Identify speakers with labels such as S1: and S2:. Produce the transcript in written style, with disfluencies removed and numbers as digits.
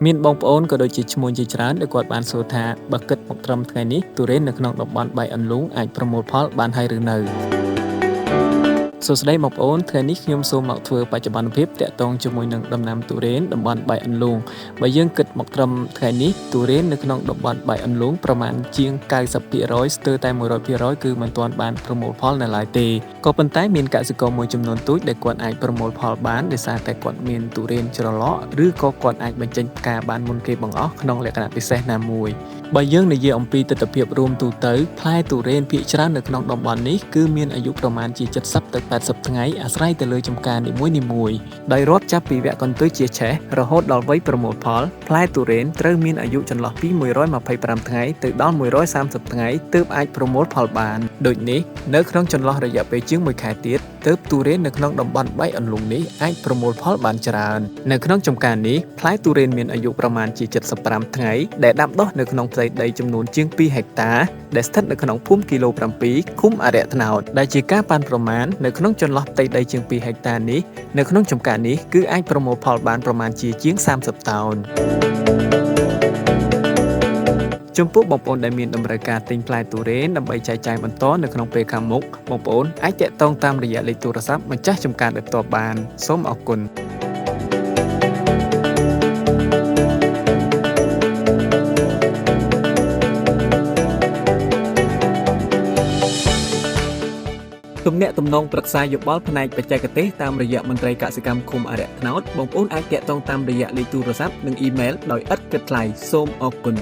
S1: មានបងប្អូនក៏ដូចជាឈ្មោះជាច្រើនដែលគាត់បានសួរថាបើគិតមកត្រឹមថ្ងៃនេះទុរេននៅក្នុងតំបន់បៃអន្លូងអាចប្រមូលផលបានហើយឬនៅសួស្តីបងប្អូនថ្ងៃនេះខ្ញុំសូមមកធ្វើបច្ចុប្បន្នភាពតាក់ទងជាមួយនឹងដំណាំទុរេនតំបន់បៃអន្លូងបើយើងគិតមកត្រឹមថ្ងៃនេះទុរេននៅក្នុងតំបន់បៃអន្លូងប្រមាណជាង 90% ស្ទើរតែ 100% គឺមិនទាន់បានប្រមូលផលនៅឡើយទេក៏ប៉ុន្តែមានកសិករមួយចំនួនទូចដែលគាត់អាចប្រមូលផលបានដោយសារតែគាត់មានទុរេនច្រឡក់ឬក៏គាត់អាចបញ្ចេញផ្កាបានមុនគេបង្អស់ក្នុងលក្ខណៈពិសេសណាមួយបើយើងនិយាយអំពីទស្សនវិជ្ជារួមទូទៅផ្លែទុរេនភាគច្រើននៅក្នុងតំបន់នេះគឺមានអាយុប្រមាណជា70ទៅ80ថ្ងៃអាស្រ័យទៅលើចំការនីមួយៗដោយរាប់ចាប់ពីវគ្គកន្ទុយជាឆេះរហូតដល់វ័យប្រមូលផលផ្លែទុរេនត្រូវមានអាយុចន្លោះពី125ថ្ងៃទៅដល់130ថ្ងៃទើបអាចប្រមូលផលបានដូចនេះនៅក្នុងចន្លោះរយៈពេលជាង1ខែទៀតទើបទុរេននៅក្នុងតំបន់បៃអន្លូងនេះអាចប្រមូលផលបានច្រើននៅក្នុងចំការនេះផ្លែទុរេនមានអាយុប្រមាណជា75ថ្ងៃដែលដាំដុះនៅក្នុងផ្ទៃដីចំនួនជាង2ហិកតាដែលស្ថិតនៅក្នុងភូមិគីឡូ7ឃុំអរិយត្នោតដែលជាការប៉ាន់ប្រមាណនៅក្នុងចន្លោះផ្ទៃដីជាង2ហិកតានេះនៅក្នុងចំការនេះគឺអាចប្រមូលផលបានប្រមាណជាង30តោនចំពោះបងប្អូនដែលមានតម្រូវការទិញផ្លែទុរេនដើម្បីចែកចាយបន្តនៅក្នុងពេលខាងមុខបងប្អូនអាចតាក់ទងតាមរយៈលេខទូរស័ព្ទម្ចាស់ចម្ការដោយផ្ទាល់បានសូមអរគុណទំនាក់ទំនងប្រឹក្សាយោបល់ផ្នែកបច្ចេកទេសតាមរយៈមន្ត្រីកសិកម្មឃុំអរិយត្នោតបងប្អូនអាចតាក់ទងតាមរយៈលេខទូរស័ព្ទនិងអ៊ីមែលដោយឥតគិតថ្លៃសូមអរគុណ